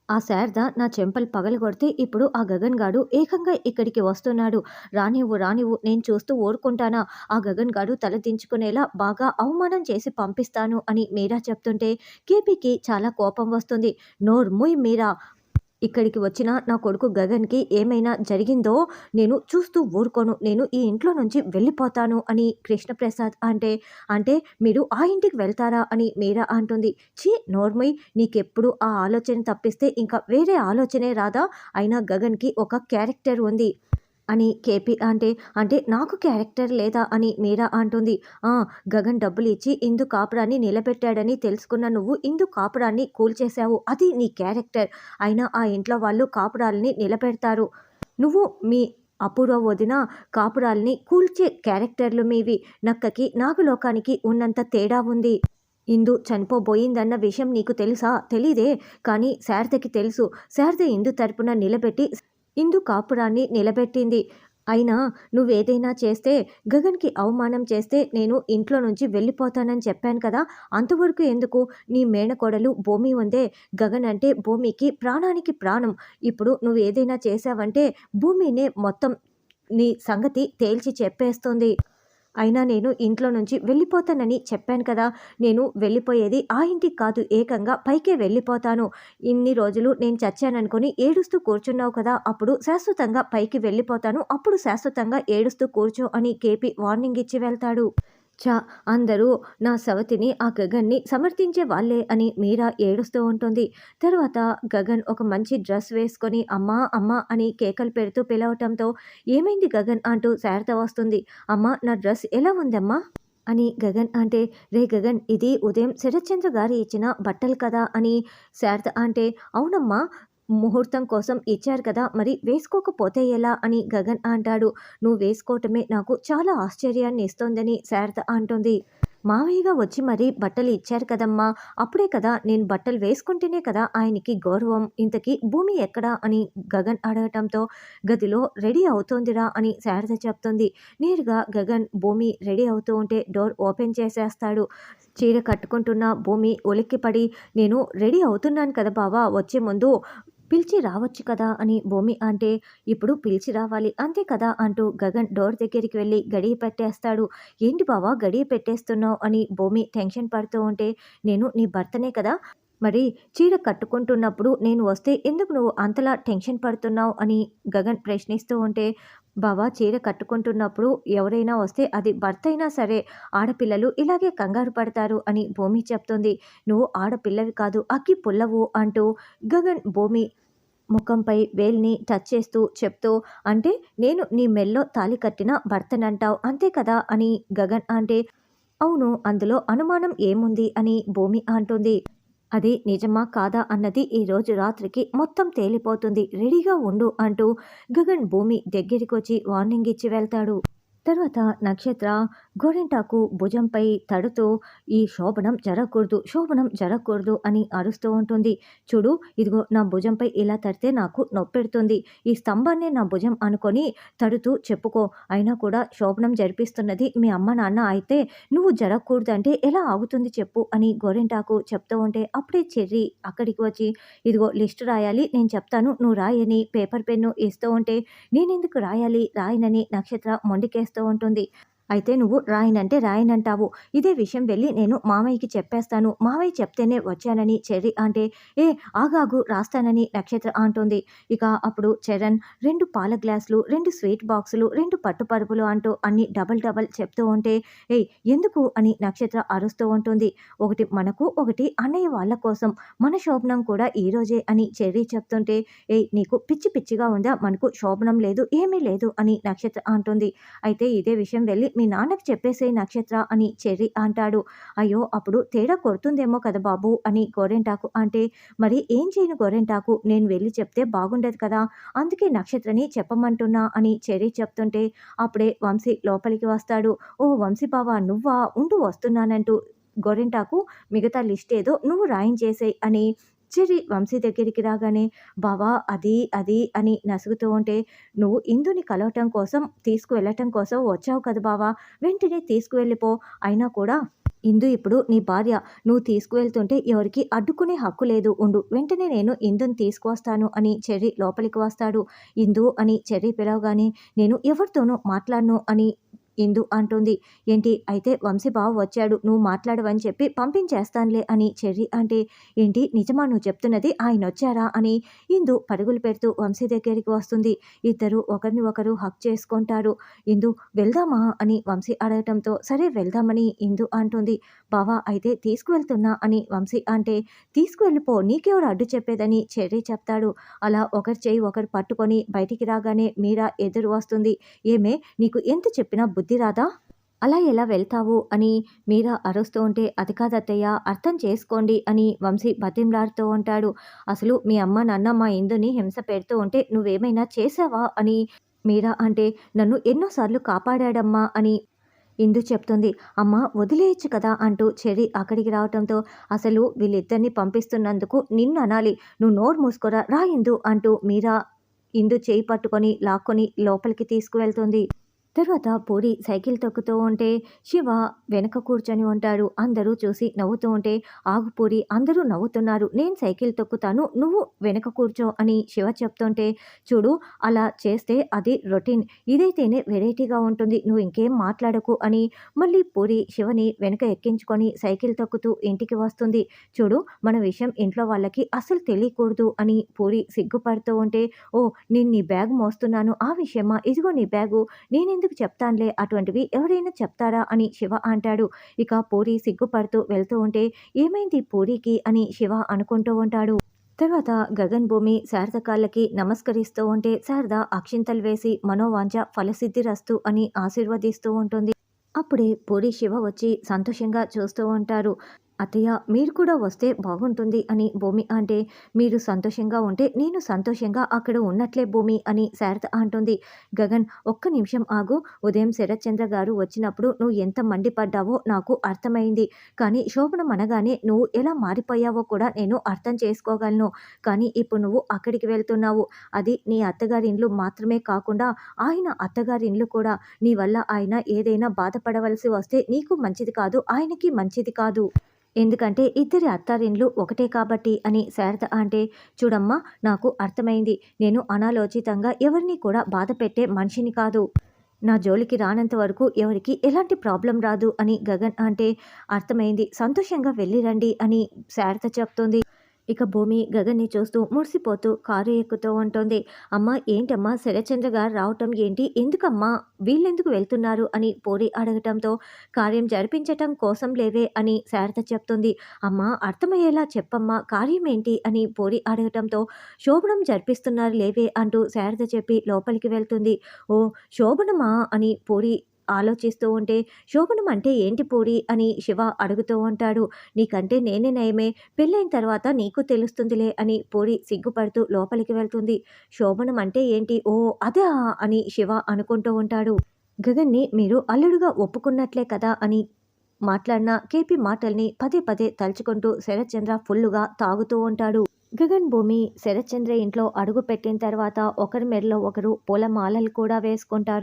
ఆ శారద నా చెంపలు పగలగొడితే ఇప్పుడు ఆ గగన్ గాడు ఏకంగా ఇక్కడికి వస్తున్నాడు. రానివ్వు, రానివ్వు నేను చూస్తూ ఊరుకుంటానా? ఆ గగన్ గాడు తల దించుకునేలా బాగా అవమానం చేసి పంపిస్తాను అని మీరా చెప్తుంటే కేపీకి చాలా కోపం వస్తుంది. నోర్ముయ్ మీరా! ఇక్కడికి వచ్చిన నా కొడుకు గగన్‌కి ఏమైనా జరిగిందో నేను చూస్తూ ఊరుకోను. నేను ఈ ఇంట్లో నుంచి వెళ్ళిపోతాను అని కృష్ణప్రసాద్ అంటే, అంటే మీరు ఆ ఇంటికి వెళ్తారా అని మీరా అంటుంది. ఛీ! నోర్ముయ్ నీకెప్పుడు ఆ ఆలోచన తప్పిస్తే ఇంకా వేరే ఆలోచనే రాదా? అయినా గగన్‌కి ఒక క్యారెక్టర్ ఉంది. అని కేపీ అంటే, అంటే నాకు క్యారెక్టర్ లేదా అని మీరా అంటుంది. ఆ! గగన్ డబ్బులిచ్చి ఇందు కాపురాన్ని నిలబెట్టాడని తెలుసుకున్న నువ్వు ఇందు కాపురాన్ని కూల్చేశావు. అది నీ క్యారెక్టర్. అయినా ఆ ఇంట్లో వాళ్ళు కాపురాల్ని నిలబెడతారు. నువ్వు మీ అపూర్వ వదిన కాపురాల్ని కూల్చే క్యారెక్టర్లు మీవి. నక్కకి నాగులోకానికి ఉన్నంత తేడా ఉంది. ఇందు చనిపోబోయిందన్న విషయం నీకు తెలుసా? తెలీదే. కానీ శారదకి తెలుసు. శారద ఇందు తరపున నిలబెట్టి ఇందు కాపురాన్ని నిలబెట్టింది. అయినా నువ్వేదైనా చేస్తే, గగన్‌కి అవమానం చేస్తే నేను ఇంట్లో నుంచి వెళ్ళిపోతానని చెప్పాను కదా! అంతవరకు ఎందుకు? నీ మేనకోడలు భూమి ఉందే, గగన్ అంటే భూమికి ప్రాణానికి ప్రాణం. ఇప్పుడు నువ్వేదైనా చేశావంటే భూమినే మొత్తం నీ సంగతి తేల్చి చెప్పేస్తుంది. అయినా నేను ఇంట్లో నుంచి వెళ్ళిపోతానని చెప్పాను కదా! నేను వెళ్ళిపోయేది ఆ ఇంటికి కాదు, ఏకంగా పైకే వెళ్ళిపోతాను. ఇన్ని రోజులు నేను చచ్చాననుకోని ఏడుస్తూ కూర్చున్నావు కదా! అప్పుడు శాశ్వతంగా పైకి వెళ్ళిపోతాను. అప్పుడు శాశ్వతంగా ఏడుస్తూ కూర్చో అని కేపీ వార్నింగ్ ఇచ్చి వెళ్తాడు. ఛ! అందరూ నా సవతిని, ఆ గగన్‌ని సమర్థించే వాళ్ళే అని మీరా ఏడుస్తూ ఉంటుంది. తరువాత గగన్ ఒక మంచి డ్రెస్ వేసుకొని అమ్మా! అమ్మా! అని కేకలు పెడుతూ పిలవటంతో ఏమైంది గగన్ అంటూ శారద వస్తుంది. అమ్మా! నా డ్రెస్ ఎలా ఉందమ్మా? అని గగన్ అంటే, రే గగన్ ఇది ఉదయం శరత్చంద్ర గారు ఇచ్చిన బట్టలు కదా అని శారద అంటే, అవునమ్మా ముహూర్తం కోసం ఇచ్చారు కదా మరి వేసుకోకపోతే ఎలా అని గగన్ అంటాడు. నువ్వు వేసుకోవటమే నాకు చాలా ఆశ్చర్యాన్ని ఇస్తోందని శారద అంటుంది. మావయ్యగా వచ్చి మరి బట్టలు ఇచ్చారు కదమ్మా! అప్పుడే కదా నేను బట్టలు వేసుకుంటేనే కదా ఆయనకి గౌరవం. ఇంతకీ భూమి ఎక్కడా అని గగన్ అడగటంతో గదిలో రెడీ అవుతోందిరా అని శారద చెప్తుంది. నేరుగా గగన్ భూమి రెడీ అవుతూ ఉంటే డోర్ ఓపెన్ చేసేస్తాడు. చీర కట్టుకుంటున్న భూమి ఉలిక్కిపడి నేను రెడీ అవుతున్నాను కదా బావ వచ్చే ముందు పిలిచి రావచ్చు కదా అని భూమి అంటే, ఇప్పుడు పిలిచి రావాలి అంతే కదా అంటూ గగన్ డోర్ దగ్గరికి వెళ్ళి గడియ పెట్టేస్తాడు. ఏంటి బావ గడియ పెట్టేస్తున్నావు అని భూమి టెన్షన్ పడుతూ ఉంటే, నేను నీ భర్తనే కదా! మరి చీర కట్టుకుంటున్నప్పుడు నేను వస్తే ఎందుకు నువ్వు అంతలా టెన్షన్ పడుతున్నావు అని గగన్ ప్రశ్నిస్తూ ఉంటే, బావ చీర కట్టుకుంటున్నప్పుడు ఎవరైనా వస్తే అది భర్త అయినా సరే ఆడపిల్లలు ఇలాగే కంగారు పడతారు అని భూమి చెప్తుంది. నువ్వు ఆడపిల్లవి కాదు అగ్గి పుల్లవు అంటూ గగన్ భూమి ముఖంపై వేలిని టచ్ చేస్తూ చెప్తూ, అంటే నేను నీ మెల్లో తాళి కట్టిన భర్తనంటావు అంతే కదా అని గగన్ అంటే, అవును అందులో అనుమానం ఏముంది అని భూమి అంటుంది. అది నిజమా కాదా అన్నది ఈరోజు రాత్రికి మొత్తం తేలిపోతుంది. రెడీగా ఉండు అంటూ గగన్ భూమి దగ్గరికొచ్చి వార్నింగ్ ఇచ్చి వెళ్తాడు. తర్వాత నక్షత్ర గోరింటాకు భుజంపై తడుతూ ఈ శోభనం జరగకూడదు, శోభనం జరగకూడదు అని అరుస్తూ ఉంటుంది. చూడు ఇదిగో నా భుజంపై ఇలా తడితే నాకు నొప్పెడుతుంది. ఈ స్తంభాన్నే నా భుజం అనుకొని తడుతూ చెప్పుకో. అయినా కూడా శోభనం జరిపిస్తున్నది మీ అమ్మ నాన్న అయితే నువ్వు జరగకూడదంటే ఎలా ఆగుతుంది చెప్పు అని గోరింటాకు చెప్తూ ఉంటే అప్పుడే చెర్రి అక్కడికి వచ్చి ఇదిగో లిస్ట్ రాయాలి నేను చెప్తాను నువ్వు రాయని పేపర్ పెన్ను ఇస్తూ ఉంటే నేనెందుకు రాయాలి రాయనని నక్షత్ర మొండికేస్తూ ఉంటుంది. అయితే నువ్వు రాయనంటే రాయనంటావు. ఇదే విషయం వెళ్ళి నేను మామయ్యకి చెప్పేస్తాను. మామయ్య చెప్తేనే వచ్చానని చెర్రి అంటే, ఏ ఆగాగు రాస్తానని నక్షత్ర అంటుంది. ఇక అప్పుడు చరణ్ 2 పాల గ్లాసులు, 2 స్వీట్ బాక్సులు, 2 పట్టు పరుపులు అంటూ అన్ని డబల్ డబల్ చెప్తూ ఉంటే, ఏయ్ ఎందుకు అని నక్షత్ర అరుస్తూ ఉంటుంది. ఒకటి మనకు, ఒకటి అన్నయ్య వాళ్ళ కోసం. మన శోభనం కూడా ఈరోజే అని చెర్రి చెప్తుంటే, ఏయ్ నీకు పిచ్చి పిచ్చిగా ఉందా? మనకు శోభనం లేదు, ఏమీ లేదు అని నక్షత్ర అంటుంది. అయితే ఇదే విషయం వెళ్ళి మీ నాన్నకి చెప్పేసేయ్ నక్షత్ర అని చెర్రి అంటాడు. అయ్యో అప్పుడు తేడా కొడుతుందేమో కదా బాబు అని గోరింటాకు అంటే, మరి ఏం చేయను గోరింటాకు నేను వెళ్ళి చెప్తే బాగుండదు కదా! అందుకే నక్షత్రని చెప్పమంటున్నా అని చెర్రి చెప్తుంటే అప్పుడే వంశీ లోపలికి వస్తాడు. ఓ వంశీ బావ నువ్వా ఉండు వస్తున్నానంటూ గోరింటాకు మిగతా లిస్ట్ ఏదో నువ్వు రాయించేసేయ్ అని చెర్రి వంశీ దగ్గరికి రాగానే బావా అది అది అని నసుగుతూ ఉంటే, నువ్వు ఇందుని కలవటం కోసం తీసుకువెళ్ళటం కోసం వచ్చావు కదా బావా! వెంటనే తీసుకువెళ్ళిపో. అయినా కూడా ఇందు ఇప్పుడు నీ భార్య. నువ్వు తీసుకువెళ్తుంటే ఎవరికి అడ్డుకునే హక్కు లేదు. ఉండు, వెంటనే నేను ఇందుని తీసుకువస్తాను అని చెర్రీ లోపలికి వస్తాడు. ఇందు అని చెర్రీ పిలవగానే నేను ఎవరితోనూ మాట్లాడను అని ఇందు అంటుంది. ఏంటి అయితే వంశీ బావ వచ్చాడు, నువ్వు మాట్లాడవని చెప్పి పంపించేస్తానులే అని చెర్రీ అంటే, ఏంటి నిజమా నువ్వు చెప్తున్నది, ఆయన వచ్చారా అని ఇందు పరుగులు పెడుతూ వంశీ దగ్గరికి వస్తుంది. ఇద్దరు ఒకరిని ఒకరు హక్ చేసుకుంటారు. ఇందు వెళ్దామా అని వంశీ అడగటంతో సరే వెళ్దామని ఇందు అంటుంది. బావా అయితే తీసుకువెళ్తున్నా అని వంశీ అంటే, తీసుకువెళ్ళిపో, నీకెవరు అడ్డు చెప్పేదని చెర్రీ చెప్తాడు. అలా ఒకరి చేయి ఒకరు పట్టుకొని బయటికి రాగానే మీరా ఎదురు వస్తుంది. ఏమే, నీకు ఎంత చెప్పినా బుద్ధి రాదా? అలా ఎలా వెళ్తావు అని మీరా అరుస్తూ ఉంటే, అది కాదత్తయ్య, అర్థం చేసుకోండి అని వంశీ బతిమలాడుతూ ఉంటాడు. అసలు మీ అమ్మ నాన్న మా ఇందుని హింస పెడుతూ ఉంటే నువ్వేమైనా చేసావా అని మీరా అంటే, నన్ను ఎన్నోసార్లు కాపాడాడమ్మా అని ఇందు చెప్తుంది. అమ్మ వదిలేయచ్చు కదా అంటూ చెర్రీ అక్కడికి రావటంతో, అసలు వీళ్ళిద్దరిని పంపిస్తున్నందుకు నిన్ను అనాలి, నువ్వు నోరు మూసుకోరా రా ఇందు అంటూ మీరా ఇందు చేయి పట్టుకొని లాక్కొని లోపలికి తీసుకువెళ్తుంది. తర్వాత పూరి సైకిల్ తొక్కుతూ ఉంటే శివ వెనక కూర్చొని ఉంటాడు. అందరూ చూసి నవ్వుతూ ఉంటే, ఆగు పూరి, అందరూ నవ్వుతున్నారు, నేను సైకిల్ తొక్కుతాను, నువ్వు వెనక కూర్చో అని శివ చెప్తుంటే, చూడు అలా చేస్తే అది రొటీన్, ఇదైతేనే వెరైటీగా ఉంటుంది, నువ్వు ఇంకేం మాట్లాడకు అని మళ్ళీ పూరి శివని వెనక ఎక్కించుకొని సైకిల్ తొక్కుతూ ఇంటికి వస్తుంది. చూడు మన విషయం ఇంట్లో వాళ్ళకి అస్సలు తెలియకూడదు అని పూరి సిగ్గుపడుతూ ఉంటే, ఓ నేను నీ బ్యాగ్ మోస్తున్నాను ఆ విషయమా, ఇదిగో నీ బ్యాగు, నేనెందుకు చెప్తానులే, అటువంటివి ఎవరైనా చెప్తారా అని శివ అంటాడు. ఇక పూరి సిగ్గుపడుతూ వెళ్తూ ఉంటే, ఏమైంది పూరికి అని శివ అనుకుంటూ ఉంటాడు. తర్వాత గగన్ భూమి శారద కాళ్ళకి నమస్కరిస్తూ ఉంటే శారద అక్షింతలు వేసి మనోవాంఛ ఫలసిద్ధిరస్తు అని ఆశీర్వదిస్తూ ఉంటుంది. అప్పుడే పూరి శివ వచ్చి సంతోషంగా చూస్తూ ఉంటారు. అత్తయ్య మీరు కూడా వస్తే బాగుంటుంది అని భూమి అంటే, మీరు సంతోషంగా ఉంటే నేను సంతోషంగా అక్కడ ఉన్నట్లే భూమి అని శారద అంటుంది. గగన్ ఒక్క నిమిషం ఆగు, ఉదయం శరత్చంద్ర గారు వచ్చినప్పుడు నువ్వు ఎంత మండిపడ్డావో నాకు అర్థమైంది, కానీ శోభనం అనగానే నువ్వు ఎలా మారిపోయావో కూడా నేను అర్థం చేసుకోగలను. కానీ ఇప్పుడు నువ్వు అక్కడికి వెళ్తున్నావు, అది నీ అత్తగారి ఇండ్లు మాత్రమే కాకుండా ఆయన అత్తగారి ఇండ్లు కూడా. నీ వల్ల ఆయన ఏదైనా బాధపడవలసి వస్తే నీకు మంచిది కాదు, ఆయనకి మంచిది కాదు, ఎందుకంటే ఇద్దరి అత్తారిండ్లు ఒకటే కాబట్టి అని శారద అంటే, చూడమ్మా నాకు అర్థమైంది, నేను అనాలోచితంగా ఎవరిని కూడా బాధ పెట్టే మనిషిని కాదు, నా జోలికి రానంత వరకు ఎవరికి ఎలాంటి ప్రాబ్లం రాదు అని గగన్ అంటే, అర్థమైంది, సంతోషంగా వెళ్ళిరండి అని శారద చెప్తుంది. ఇక భూమి గగన్ని చూస్తూ మురిసిపోతూ కారు ఎక్కుతూ ఉంటుంది. అమ్మ ఏంటమ్మా శరత్చంద్ర గారు రావటం ఏంటి, ఎందుకమ్మా వీళ్ళెందుకు వెళ్తున్నారు అని పూరి అడగటంతో, కార్యం జరిపించటం కోసం లేవే అని శారద చెప్తుంది. అమ్మ అర్థమయ్యేలా చెప్పమ్మా, కార్యం ఏంటి అని పూరి అడగటంతో, శోభనం జరిపిస్తున్నారు లేవే అంటూ శారద చెప్పి లోపలికి వెళ్తుంది. ఓ శోభనమా అని పూరి ఆలోచిస్తూ ఉంటే, శోభనం అంటే ఏంటి పూరి అని శివ అడుగుతూ ఉంటాడు. నీకంటే నేనే నయమే, పెళ్ళైన తర్వాత నీకు తెలుస్తుందిలే అని పూరి సిగ్గుపడుతూ లోపలికి వెళ్తుంది. శోభనం అంటే ఏంటి, ఓ అదా అని శివ అనుకుంటూ ఉంటాడు. గగన్ని మీరు అల్లుడుగా ఒప్పుకున్నట్లే కదా అని మాట్లాడిన కేపీ మాటల్ని పదే పదే తలుచుకుంటూ శరత్చంద్ర ఫుల్లుగా తాగుతూ ఉంటాడు. గగన్ భూమి శరత్చంద్ర ఇంట్లో అడుగు పెట్టిన తర్వాత ఒకరి మెడలో ఒకరు పూలమాలలు కూడా వేసుకుంటారు.